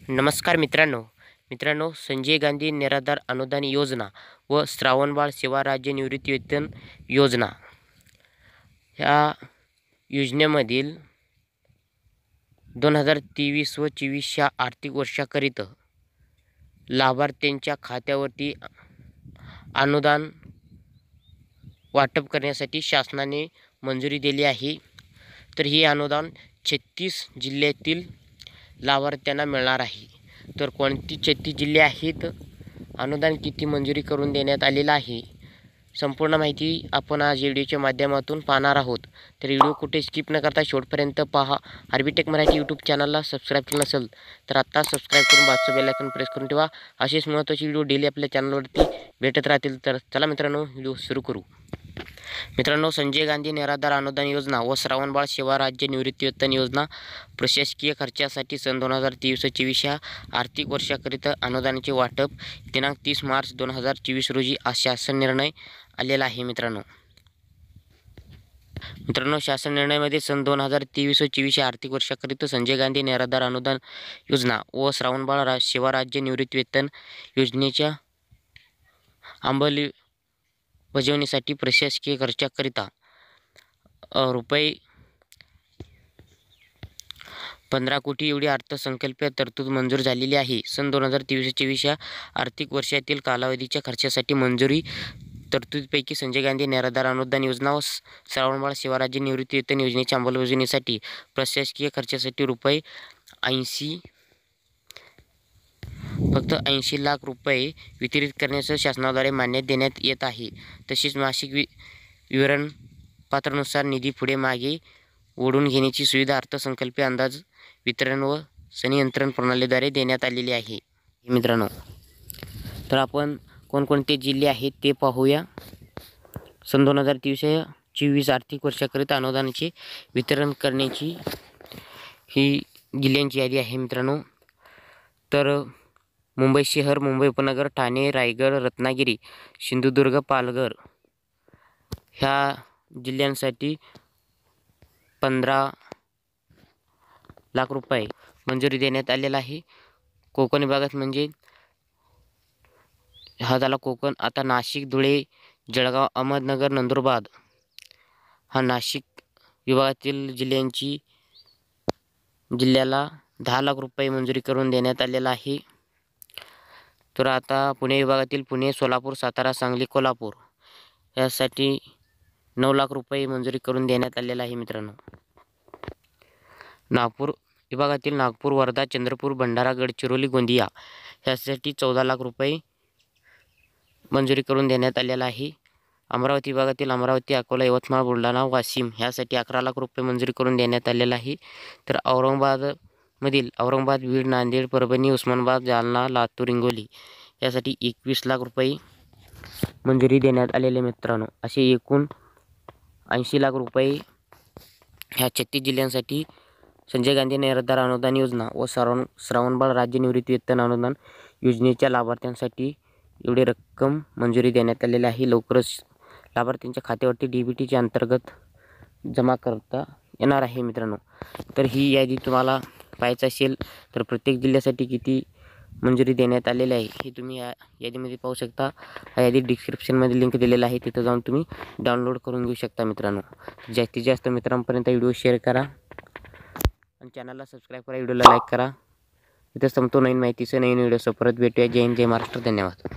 नमस्कार मित्रांनो संजय गांधी निराधार अनुदान योजना व श्रावणबाळ सेवा राज्य निवृत्तीवेतन योजना ह्या योजनेमधील 2023 व 24 या आर्थिक वर्षाकरिता लाभार्थ्यांच्या खात्यावरती अनुदान वाटप करण्यासाठी शासनाने मंजुरी दिली आहे। तर हे अनुदान 36 जिल्ह्यातील लाभार्थ्यांना मिळणार आहे। तर कोणती 36 जिल्हे आहेत, अनुदान किती मंजुरी करून देण्यात आलेलं आहे, संपूर्ण माहिती आपण आज व्हिडिओच्या माध्यमातून पाहणार आहोत। तर व्हिडिओ कुठे स्किप न करता शेवटपर्यंत पहा। आरबीटेक मराठी यूट्यूब चॅनलला सबस्क्राईब केलं नसेल तर आत्ता सबस्क्राईब करून बाजूचं बेल आयकॉन प्रेस करून ठेवा। असेच महत्त्वाचे व्हिडिओ डेली आपल्या चॅनलवरती भेटत राहतील। तर चला मित्रांनो, व्हिडिओ सुरू करू। मित्रांनो, संजय गांधी निराधार अनुदान योजना व श्रावणबाळ सेवा राज्य निवृत्तीवेतन योजना प्रशासकीय खर्चासाठी सन 2023-24 या आर्थिक वर्षाकरिता अनुदानाचे वाटप दिनांक 30 मार्च 2024 रोजी शासन निर्णय आलेला आहे। मित्रांनो, शासन निर्णयामध्ये सन 2023-24 या आर्थिक वर्षाकरिता संजय गांधी निराधार अनुदान योजना व श्रावणबाळ सेवा राज्य निवृत्तीवेतन योजनेच्या अंमलबजावणीसाठी प्रशासकीय खर्चाकरिता रुपये 15 कोटी एवढी अर्थसंकल्पीय तरतूद मंजूर झालेली आहे। सन 2023-24 या आर्थिक वर्षातील कालावधीच्या खर्चासाठी मंजुरी तरतुदीपैकी संजय गांधी निराधार अनुदान योजना व श्रावणबाळ सेवा राज्य निवृत्तीवेतन योजनेच्या अंमलबजावणीसाठी प्रशासकीय खर्चासाठी फक्त 80 लाख रुपये वितरित करण्याचं शासनाद्वारे मान्यता देण्यात येत आहे। तसेच मासिक विवरणपत्रानुसार निधी पुढे मागे ओढून घेण्याची सुविधा अर्थसंकल्पीय अंदाज वितरण व संनियंत्रण प्रणालीद्वारे देण्यात आलेली आहे। मित्रांनो, तर आपण कोणकोणते जिल्हे आहेत ते पाहूया। सन 2023-24 आर्थिक वर्षाकरिता अनुदानाचे वितरण करण्याची ही जिल्ह्यांची यादी आहे। मित्रांनो, तर मुंबई शहर, मुंबई उपनगर, ठाणे, रायगड, रत्नागिरी, सिंधुदुर्ग, पालघर ह्या जिल्ह्यांसाठी 15 लाख रुपये मंजुरी देण्यात आलेला आहे। कोकण विभागात म्हणजे हा झाला कोकण। आता नाशिक, धुळे, जळगाव, अहमदनगर, नंदुरबार हा नाशिक विभागातील जिल्ह्याला 10 लाख रुपये मंजुरी करून देण्यात आलेला आहे। तर आता पुणे विभागातील पुणे, सोलापूर, सातारा, सांगली, कोल्हापूर यासाठी 9 लाख रुपये मंजुरी करून देण्यात आलेला आहे। मित्रांनो, नागपूर विभागातील नागपूर, वर्धा, चंद्रपूर, भंडारा, गडचिरोली, गोंदिया यासाठी 14 लाख रुपये मंजुरी करून देण्यात आलेला आहे। अमरावती विभागातील अमरावती, अकोला, यवतमाळ, बुलढाणा, वाशिम ह्यासाठी 11 लाख रुपये मंजुरी करून देण्यात आलेला आहे। तर औरंगाबाद, बीड, नांदेड, परभणी, उस्मानाबाद, जालना, लातूर, हिंगोली यासाठी 21 लाख रुपये मंजुरी देण्यात आलेले। मित्रांनो, असे एकूण 80 लाख रुपये ह्या 36 जिल्ह्यांसाठी संजय गांधी निराधार अनुदान योजना व श्रावणबाळ राज्य निवृत्तीवेतन अनुदान योजनेच्या लाभार्थ्यांसाठी एवढी रक्कम मंजुरी देण्यात आलेली आहे। लवकरच लाभार्थ्यांच्या खात्यावरती DBTच्या अंतर्गत जमा करता येणार आहे। मित्रांनो, तर ही यादी तुम्हाला पाहायचं असेल तर प्रत्येक जिल्ह्यासाठी किती मंजुरी देण्यात आलेली आहे हे तुम्ही या यादीमध्ये पाहू शकता। हा यादी डिस्क्रिप्शनमध्ये लिंक दिलेला आहे, तिथं जाऊन तुम्ही डाउनलोड करून घेऊ शकता। मित्रांनो, जास्तीत जास्त मित्रांपर्यंत व्हिडिओ शेअर करा आणि चॅनलला सबस्क्राईब करा, व्हिडिओला लाईक करा। इथं संपतो नवीन माहितीचं नवीन व्हिडिओ परत भेटूया। जय हिंद, जय महाराष्ट्र, धन्यवाद।